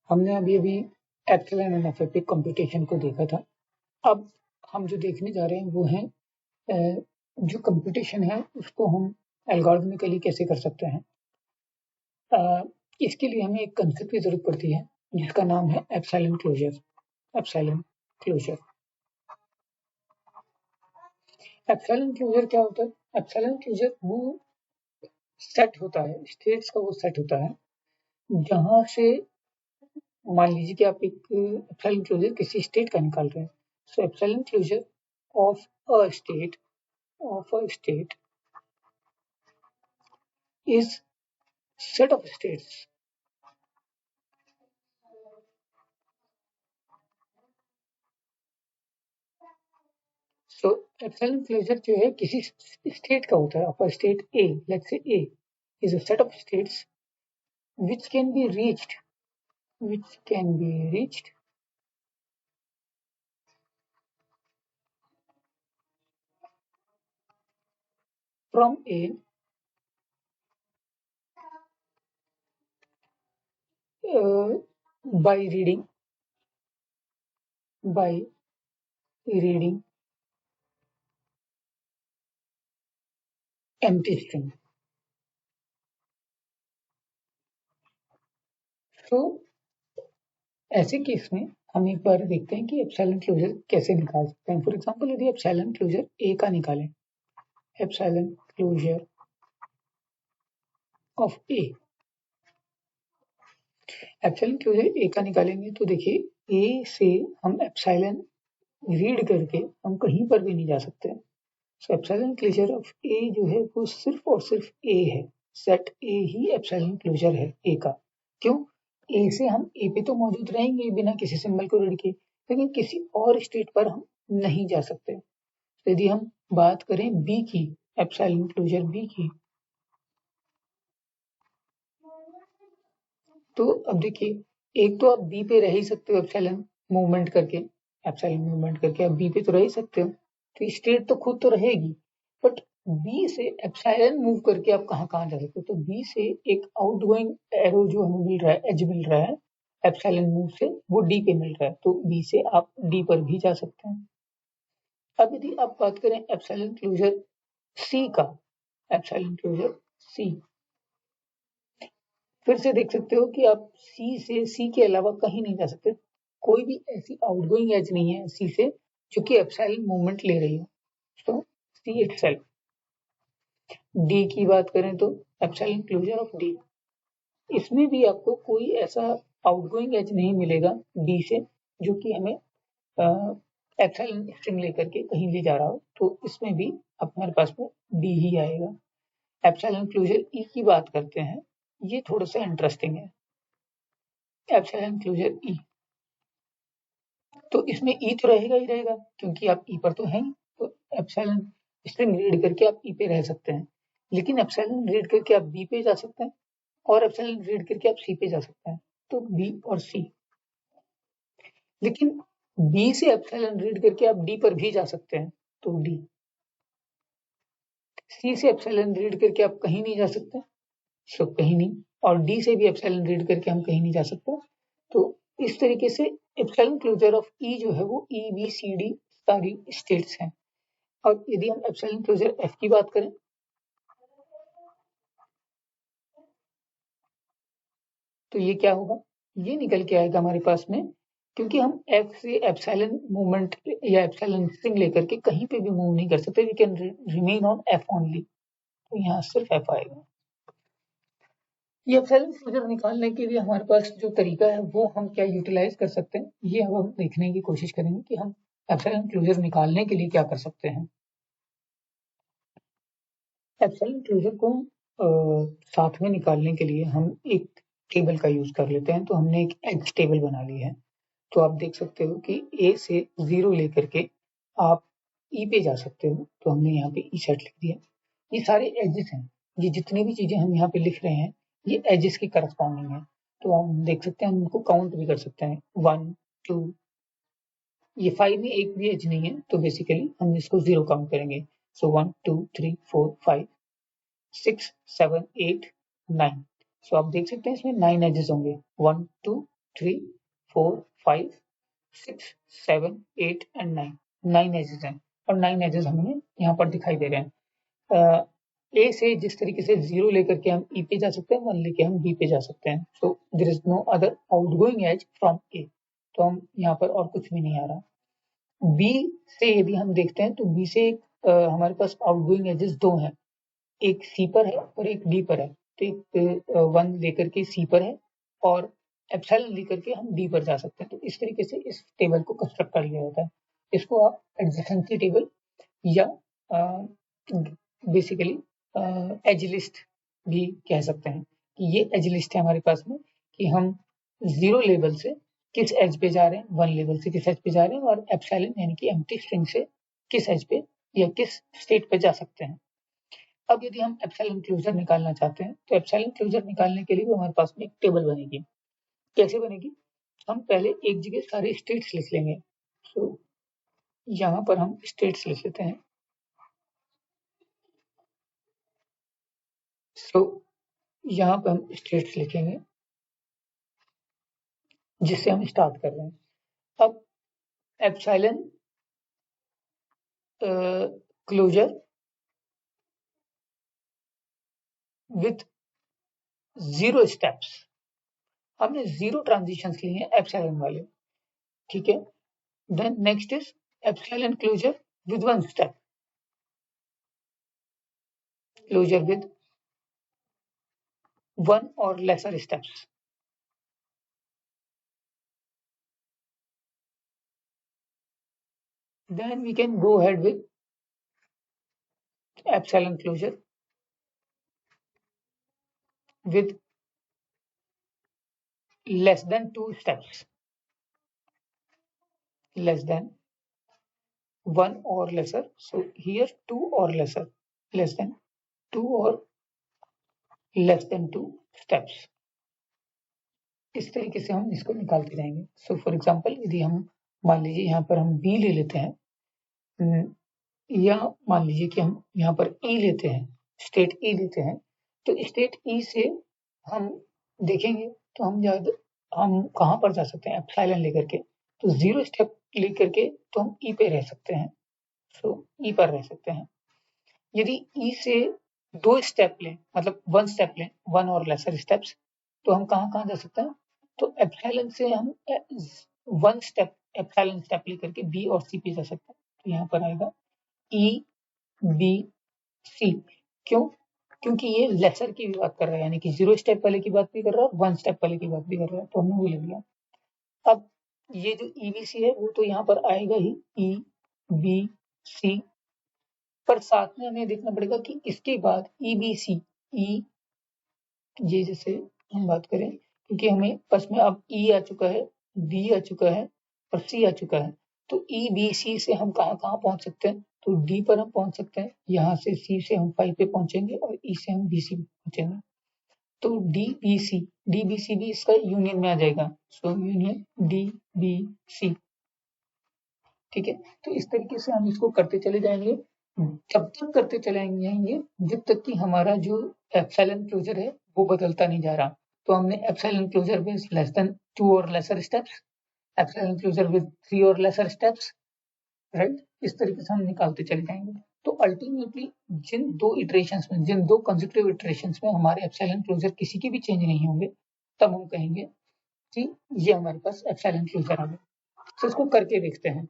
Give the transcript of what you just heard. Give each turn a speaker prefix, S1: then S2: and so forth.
S1: हमने अभी अभी एप्सिलॉन एंड एफएफपी कंप्यूटेशन को देखा था। अब हम जो देखने जा रहे हैं वो है जो कंप्यूटेशन है उसको हम एल्गोरिथमिकली कैसे कर सकते हैं। इसके लिए हमें एक कंसेप्ट की जरूरत पड़ती है जिसका नाम है epsilon closure. Epsilon closure epsilon closure क्या होता है? एप्सिलॉन क्लोजर वो सेट होता है, स्टेट्स का वो सेट होता है जहां से मान लीजिए कि आप एक एप्सिलॉन क्लोजर किसी स्टेट का निकाल रहे हैं। So epsilon closure of a state is set of states. So epsilon closure जो है किसी स्टेट का होता है। अपर state A, let's say A is a set of states which can be reached from A by reading empty string. So ऐसे case में हम एक बार देखते हैं कि एप्सिलॉन क्लोजर कैसे निकाल सकते हैं। फॉर एग्जांपल यदि एप्सिलॉन क्लोजर A का निकालें, epsilon closure of A, epsilon closure A का निकालेंगे तो देखिए A से हम एप्सिलॉन रीड करके हम कहीं पर भी नहीं जा सकते। So epsilon closure of A जो है वो सिर्फ और सिर्फ ए है। सेट ए ही एप्सिलॉन क्लोजर है ए का। क्यों? ए से हम ए पे तो मौजूद रहेंगे बिना किसी सिंबल को रीड के, लेकिन किसी और स्टेट पर हम नहीं जा सकते। तो यदि हम बात करें बी की, एप्सिलॉन क्लोजर बी की, तो अब देखिए एक तो आप बी पे रह ही सकते हो एप्सिलॉन मूवमेंट करके, आप बी पे तो रह ही सकते हो, तो स्टेट तो खुद तो रहेगी, बट बी से एप्सिलॉन मूव करके आप कहाँ जा सकते हो? तो बी से एक आउटगोइंग एरो जो हमें मिल रहा है, एज मिल रहा है एप्सिलॉन मूव से, वो डी पे मिल रहा है, तो बी से आप डी पर भी जा सकते हैं। अब यदि आप बात करें एप्सिलॉन क्लोजर सी का, एप्सिलॉन क्लोजर सी, फिर से देख सकते हो कि आप सी से सी के अलावा कहीं नहीं जा सकते। कोई भी ऐसी आउटगोइंग एज नहीं है सी से जो कि एप्सिलॉन मूवमेंट ले रही हो। तो सी इटसेल्फ। डी की बात करें तो एप्सिलॉन क्लोजर ऑफ डी, इसमें भी आपको कोई ऐसा आउटगोइंग एज नहीं मिलेगा डी से जो कि हमें एप्सिलॉन स्ट्रिंग लेकर के कहीं ले जा रहा हो, तो इसमें भी हमारे पास में डी ही आएगा। एप्सिलॉन क्लोजर ई की बात करते हैं, ये थोड़ा सा इंटरेस्टिंग है। एप्सिलॉन क्लोजर ई, तो इसमें ई तो रहेगा ही रहेगा क्योंकि आप ई पर तो हैं, तो एप्सिलॉन स्ट्रिंग रीड करके आप ई पे रह सकते हैं, लेकिन एप्सिलॉन रीड करके आप बी पे जा सकते हैं और एप्सिलॉन रीड करके आप सी पे जा सकते हैं, तो बी और सी। लेकिन बी से एप्सिलॉन रीड करके आप डी पर भी जा सकते हैं, तो डी। सी से एप्सिलॉन रीड करके आप कहीं नहीं जा सकते, सो कहीं नहीं, और डी से भी एप्सिलॉन रीड करके हम कहीं नहीं जा सकते। तो इस तरीके से एप्सिलॉन क्लोजर ऑफ ई जो है वो ई बी सी डी सारी स्टेट्स हैं। और यदि हम एप्सिलॉन क्लोजर एफ की बात करें, तो ये क्या होगा? ये निकल के आएगा हमारे पास में, क्योंकि हम एफ से एप्सिलॉन मूवमेंट या एप्सिलॉन स्ट्रिंग लेकर के कहीं पे भी मूव नहीं कर सकते, we can remain on F only, तो यहाँ सिर्फ एफ आएगा। ये एप्सिलॉन क्लोजर निकालने के लिए हमारे पास जो तरीका है वो हम क्या यूटिलाइज कर सकते हैं, ये हम देखने की कोशिश करेंगे कि हम एप्सिलॉन क्लोजर निकालने के लिए क्या कर सकते हैं। एप्सिलॉन क्लोजर को साथ में निकालने के लिए हम एक टेबल का यूज कर लेते हैं। तो हमने एक एज टेबल बना ली है, तो आप देख सकते हो कि ए से 0 लेकर के आप ई पे जा सकते हो, तो हमने यहाँ पे ई सेट लिख दिया। ये सारे एजेस हैं, ये जितनी भी चीजें हम यहाँ पे लिख रहे हैं ये एजेस की करस्पॉन्डिंग है, तो हम देख सकते हैं, हम इनको काउंट भी कर सकते हैं। 1 2, ये 5 में एक भी एज नहीं है, तो बेसिकली हम इसको 0 काउंट करेंगे। सो 1 2 3 4 5 6 7 8 9, सो आप देख सकते हैं इसमें 9 एजेस होंगे, 1 2 3, 4, 5, 6, 7, 8 एंड 9। 9 एजेस हैं और 9 एजेस हमें यहाँ पर दिखाई दे रहे हैं। ए से जिस तरीके से 0 लेकर के हम ई पे जा सकते हैं, 1 लेके हम बी पे जा सकते हैं। So there is no other outgoing edge from A, तो हम यहाँ पर और कुछ भी नहीं आ रहा। बी से यदि हम देखते हैं तो बी से हमारे पास आउटगोइंग एजेस 2 हैं, एक सी पर है और एक डी पर है। तो एक 1 लेकर के सी पर है और एप्सिलॉन लेकर के हम डी पर जा सकते हैं। तो इस तरीके से इस टेबल को कंस्ट्रक्ट कर लिया जाता है। इसको आप एडजेसेंसी टेबल या बेसिकली एज लिस्ट भी कह सकते हैं कि ये एज लिस्ट है हमारे पास में, कि हम 0 लेवल से किस एज पे जा रहे हैं, 1 लेवल से किस एज पे जा रहे हैं और एप्सिलॉन यानी कि एम्प्टी स्ट्रिंग से किस एज पे या किस स्टेट पे जा सकते हैं। अब यदि हम एप्सिलॉन क्लोजर निकालना चाहते हैं तो एप्सिलॉन क्लोजर निकालने के लिए हमारे पास में एक टेबल बनेगी। कैसे बनेगी? हम पहले एक जगह सारे स्टेट्स लिख लेंगे। सो यहाँ पर हम स्टेट्स लिख लेते हैं। सो यहाँ पर हम स्टेट्स लिखेंगे जिससे हम स्टार्ट कर रहे हैं। अब एप्सिलॉन क्लोजर विथ 0 स्टेप्स, हमने 0 ट्रांजिशंस लिए हैं एप्सिलॉन वाले, ठीक है। Then next is epsilon closure with 1 step, closure with 1 or lesser steps. Then we can go ahead with epsilon closure with less than 2 steps, less than 1 or lesser. So here 2 or lesser, less than 2 or less than 2 steps. इस तरीके से हम इसको निकालते जाएंगे। So for example यदि हम मान लीजिए यहाँ पर हम बी ले लेते हैं या मान लीजिए कि हम यहाँ पर ई लेते हैं, स्टेट ई लेते हैं, तो स्टेट ई से हम देखेंगे तो हम कहाँ पर जा सकते हैं एप्सिलॉन लेकर के, तो 0 स्टेप लेकर के तो हम ई पे रह सकते हैं। सो ई पर रह सकते हैं। यदि ई से 2 स्टेप लें, मतलब 1 स्टेप लें, 1 और लेसर स्टेप्स, तो हम कहाँ जा सकते हैं, तो एप्सिलॉन से हम 1 स्टेप एप्सिलॉन स्टेप लेकर के बी और सी पे जा सकते हैं। तो यहाँ पर आएगा ई बी सी। क्यों? क्योंकि ये लेसर की भी बात कर रहा है, यानी कि 0 स्टेप वाले की बात भी कर रहा है और 1 स्टेप वाले की बात भी कर रहा है, तो हमने वो ले लिया। अब ये जो ईबीसी है वो तो यहाँ पर आएगा ही, ई बी सी, पर साथ में हमें देखना पड़ेगा कि इसके बाद ईबीसी ई, ये जैसे हम बात करें, क्योंकि हमें पास में अब ई आ चुका है, बी आ चुका है और सी आ चुका है, तो ई बी सी से हम कहाँ पहुंच सकते हैं, तो डी पर हम पहुंच सकते हैं। यहाँ से सी से हम 5 पे पहुंचेंगे और ई से हम बी सी पे पहुंचेंगे। तो डी बी सी भी इसका यूनियन में आ जाएगा। So union D B C, ठीक है। तो इस तरीके से हम इसको करते चले जाएंगे, जब तक करते चले जाएंगे जब तक कि हमारा जो एप्सिलॉन क्लोजर है वो बदलता नहीं जा रहा। तो हमने epsilon closure with less than 2 और lesser steps, epsilon closure with 3 और लेसर स्टेप्स, राइट। इस तरीके से हम निकालते चले जाएंगे। तो अल्टीमेटली जिन 2 इटरेशंस में, जिन 2 कंसेक्यूटिव इटरेशंस में हमारे एप्सिलॉन क्लोजर किसी के भी चेंज नहीं होंगे, तब हम कहेंगे कि ये हमारे पास एप्सिलॉन क्लोजर आ गया। तो इसको करके देखते हैं।